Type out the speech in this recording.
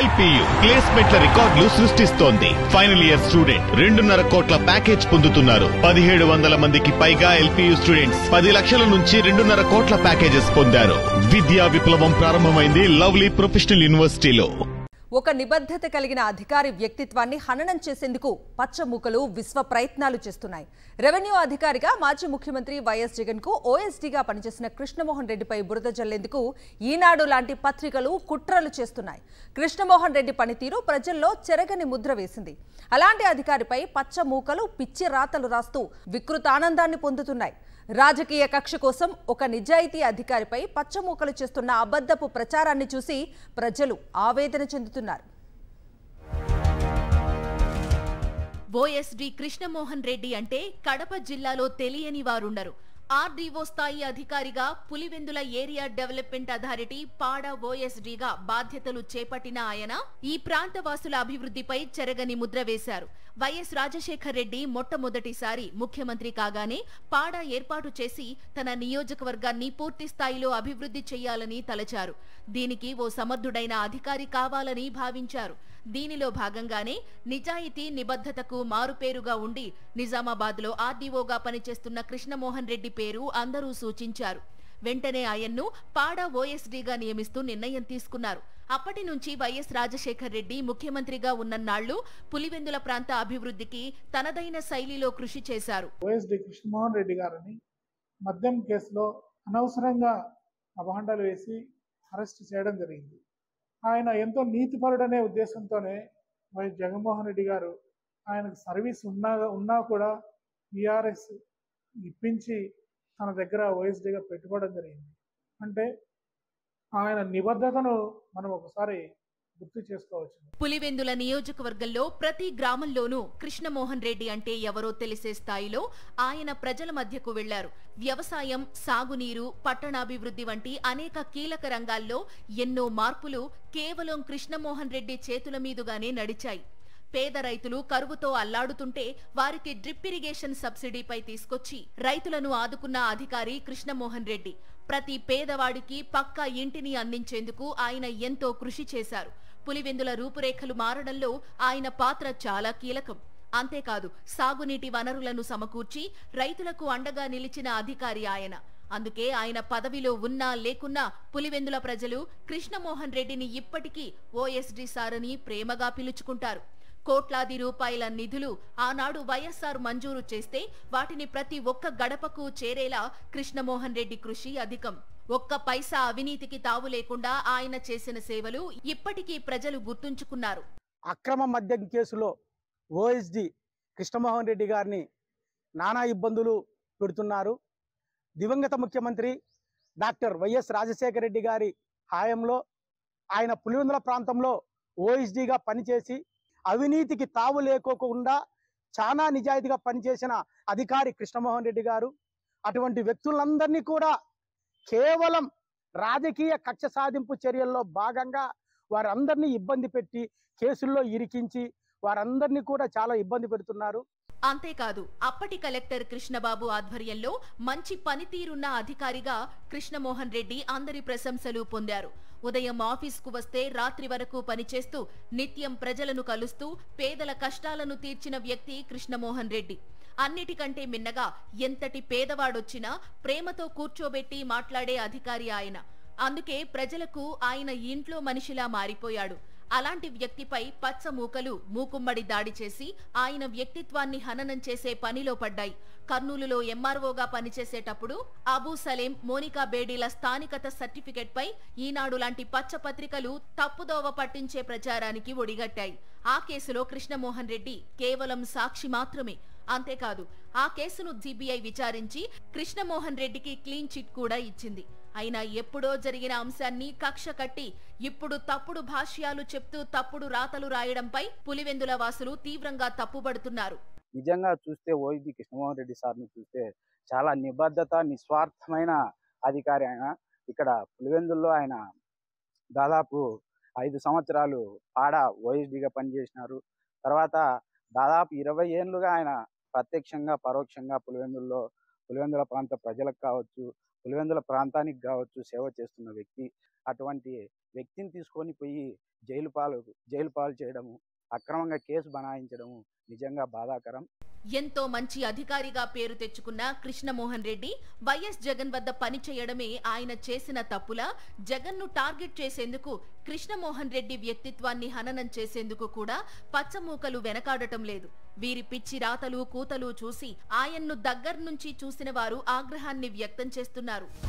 LPU ప్లేస్మెంట్ల రికార్డులు సృష్టిస్తోంది. Final year student 2.5 కోట్ల ప్యాకేజ్ పొందుతున్నారు. 1700 మందికి పైగా ఎల్పియు స్టూడెంట్స్ 10 లక్షల నుంచి 2.5 కోట్ల ప్యాకేజెస్ పొందారు. విద్యా విప్లవం ప్రారంభమైంది లవ్లీ ప్రొఫెషనల్ యూనివర్సిటీలో. ఒక నిబద్ధత కలిగిన అధికారి వ్యక్తిత్వాన్ని హననం చేసేందుకు పచ్చమూకలు విశ్వ ప్రయత్నాలు చేస్తున్నాయి. రెవెన్యూ అధికారిగా మాజీ ముఖ్యమంత్రి వైఎస్ జగన్ కు ఓఎస్డీగా పనిచేసిన కృష్ణమోహన్ రెడ్డిపై బురద జల్లేందుకు ఈనాడు లాంటి పత్రికలు కుట్రలు చేస్తున్నాయి. కృష్ణమోహన్ రెడ్డి పనితీరు ప్రజల్లో చెరగని ముద్ర వేసింది. అలాంటి అధికారిపై పచ్చమూకలు పిచ్చి రాతలు రాస్తూ వికృతానందాన్ని పొందుతున్నాయి. రాజకీయ కక్ష కోసం ఒక నిజాయితీ అధికారిపై పచ్చమూకలు చేస్తున్న అబద్ధపు ప్రచారాన్ని చూసి ప్రజలు ఆవేదన చెందుతున్నారు. ఓఎస్డీ కృష్ణమోహన్ రెడ్డి అంటే కడప జిల్లాలో తెలియని వారుండరు. ఆర్డీఓ స్థాయి అధికారిగా పులివెందుల ఏరియా డెవలప్మెంట్ అథారిటీ పాడా ఓఎస్డీగా బాధ్యతలు చేపట్టిన ఆయన ఈ ప్రాంతవాసుల అభివృద్ధిపై చెరగని ముద్ర వేశారు. వైఎస్ రాజశేఖర్ రెడ్డి మొట్టమొదటిసారి ముఖ్యమంత్రి కాగానే పాడా ఏర్పాటు చేసి తన నియోజకవర్గాన్ని పూర్తి స్థాయిలో అభివృద్ధి చేయాలని తలచారు. దీనికి ఓ సమర్థుడైన అధికారి కావాలని భావించారు. దీనిలో భాగంగానే నిజాయితీ నిబద్ధతకు మారుపేరుగా ఉండి నిజామాబాద్లో ఆర్డీఓగా పనిచేస్తున్న కృష్ణమోహన్ రెడ్డి పేరు అందరూ సూచించారు. వెంటనే ఆయన్ను పాడా ఓఎస్డీగా నియమిస్తూ నిర్ణయం తీసుకున్నారు. అప్పటి నుంచి వైఎస్ రాజశేఖర్ రెడ్డి ముఖ్యమంత్రిగా ఉన్నన్నాళ్లు పులివెందుల ప్రాంత అభివృద్ధికి తనదైన శైలిలో కృషి చేశారు. ఓఎస్డీ కృష్ణమోహన్ రెడ్డి గారిని మద్యం కేసులో అనవసరంగా అభాండాలు వేసి అరెస్ట్ చేయడం జరిగింది. ఆయన ఎంతో నీతిపరుడనే ఉద్దేశంతోనే వైఎస్ జగన్మోహన్ రెడ్డి గారు ఆయనకు సర్వీస్ ఉన్నా కూడా టీఆర్ఎస్ ఇప్పించి తన దగ్గర ఓఎస్డీగా పెట్టుకోవడం జరిగింది. అంటే ఆయన నిబద్ధతను మనం ఒకసారి గుర్తు చేసుకోవచ్చు. పులివెందుల నియోజకవర్గంలో ప్రతి గ్రామంలోనూ కృష్ణమోహన్ రెడ్డి అంటే ఎవరో తెలిసే స్థాయిలో ఆయన ప్రజల మధ్యకు వెళ్లారు. వ్యవసాయం, సాగునీరు, పట్టణాభివృద్ధి వంటి అనేక కీలక రంగాల్లో ఎన్నో మార్పులు కేవలం కృష్ణమోహన్ రెడ్డి చేతుల మీదుగానే నడిచాయి. పేద రైతులు కరువుతో అల్లాడుతుంటే వారికి డ్రిప్ ఇరిగేషన్ సబ్సిడీపై తీసుకొచ్చి రైతులను ఆదుకున్న అధికారి కృష్ణమోహన్ రెడ్డి. ప్రతి పేదవాడికి పక్కా ఇంటిని అందించేందుకు ఆయన ఎంతో కృషి చేశారు. పులివెందుల రూపురేఖలు మారడంలో ఆయన పాత్ర చాలా కీలకం. అంతేకాదు, సాగునీటి వనరులను సమకూర్చి రైతులకు అండగా నిలిచిన అధికారి ఆయన. అందుకే ఆయన పదవిలో ఉన్నా లేకున్నా పులివెందుల ప్రజలు కృష్ణమోహన్ రెడ్డిని ఇప్పటికీ ఓఎస్డీ సార్ అని ప్రేమగా పిలుచుకుంటారు. కోట్లాది రూపాయల నిధులు ఆనాడు వైఎస్ఆర్ మంజూరు చేస్తే వాటిని ప్రతి ఒక్క గడపకు చేరేలా కృష్ణమోహన్ రెడ్డి కృషి అధికం. ఒక్క పైసా అవినీతికి తావు లేకుండా ఆయన చేసిన సేవలు ఇప్పటికీ ప్రజలు గుర్తుంచుకున్నారు. అక్రమ మద్యం కేసులో ఓఎస్డీ కృష్ణమోహన్ రెడ్డి గారిని నానా ఇబ్బందులు పెడుతున్నారు. దివంగత ముఖ్యమంత్రి డాక్టర్ వైఎస్ రాజశేఖర రెడ్డి గారి హయాంలో ఆయన పులివెందుల ప్రాంతంలో ఓఎస్డీగా పనిచేసి అవినీతికి తావు లేకోకుండా చాలా నిజాయితీగా పనిచేసిన అధికారి కృష్ణమోహన్ రెడ్డి గారు. అటువంటి వ్యక్తులందరినీ కూడా కేవలం రాజకీయ కక్ష సాధింపు చర్యల్లో భాగంగా వారందరినీ ఇబ్బంది పెట్టి కేసుల్లో ఇరికించి వారందరినీ కూడా చాలా ఇబ్బంది పెడుతున్నారు. అంతేకాదు, అప్పటి కలెక్టర్ కృష్ణబాబు ఆధ్వర్యంలో మంచి పనితీరున్న అధికారిగా కృష్ణమోహన్ రెడ్డి అందరి ప్రశంసలు పొందారు. ఉదయం ఆఫీస్కు వస్తే రాత్రి వరకు పనిచేస్తూ నిత్యం ప్రజలను కలుస్తూ పేదల కష్టాలను తీర్చిన వ్యక్తి కృష్ణమోహన్ రెడ్డి. అన్నిటికంటే మిన్నగా ఎంతటి పేదవాడొచ్చినా ప్రేమతో కూర్చోబెట్టి మాట్లాడే అధికారి ఆయన. అందుకే ప్రజలకు ఆయన ఇంట్లో మనిషిలా మారిపోయాడు. అలాంటి వ్యక్తిపై పచ్చ మూకలు మూకుమ్మడి దాడి చేసి ఆయన వ్యక్తిత్వాన్ని హననం చేసే పనిలో పడ్డాయి. కర్నూలులో ఎంఆర్ఓగా పనిచేసేటప్పుడు అబూ సలేం, మోనికా బేడీల స్థానికత సర్టిఫికెట్ పై ఈనాడు లాంటి పచ్చ పత్రికలు తప్పుదోవ పట్టించే ప్రచారానికి ఒడిగట్టాయి. ఆ కేసులో కృష్ణమోహన్ రెడ్డి కేవలం సాక్షి మాత్రమే. అంతేకాదు, ఆ కేసును సిబిఐ విచారించి కృష్ణమోహన్ రెడ్డికి క్లీన్ చిట్ కూడా ఇచ్చింది. అయినా ఎప్పుడో జరిగిన అంశాన్ని కక్ష కట్టి ఇప్పుడు తప్పుడు భాష్యాలు చెప్తూ తప్పుడు రాతలు రాయడంపై పులివెందుల వాసులు తీవ్రంగా తప్పుబడుతున్నారు. నిజంగా చూస్తే ఓఎస్డీ కృష్ణమోహన్ రెడ్డి సార్ని చూస్తే చాలా నిబద్ధత, నిస్వార్థమైన అధికారి ఆయన. ఇక్కడ పులివెందుల్లో ఆయన దాదాపు 5 సంవత్సరాలు పాడా ఓఎస్డీగా పనిచేసినారు. తర్వాత దాదాపు 20 ఏళ్లుగా ఆయన ప్రత్యక్షంగా పరోక్షంగా పులివెందుల ప్రాంత ప్రజలకు కావచ్చు, పులివెందుల ప్రాంతానికి కావచ్చు సేవ చేస్తున్న వ్యక్తి. అటువంటి వ్యక్తిని తీసుకొని పోయి జైలు పాలు చేయడము, అక్రమంగా కేసు బనాయించడము నిజంగా బాధాకరం. ఎంతో మంచి అధికారిగా పేరు తెచ్చుకున్న కృష్ణమోహన్ రెడ్డి వైఎస్ జగన్ వద్ద పని చేయడమే ఆయన చేసిన తప్పులా? జగన్ను టార్గెట్ చేసేందుకు కృష్ణమోహన్ రెడ్డి వ్యక్తిత్వాన్ని హననం చేసేందుకు కూడా పచ్చమూకలు వెనకాడటం లేదు. వీరి పిచ్చి రాతలు కూతలు చూసి ఆయన్ను దగ్గర్నుంచి చూసిన వారు ఆగ్రహాన్ని వ్యక్తం చేస్తున్నారు.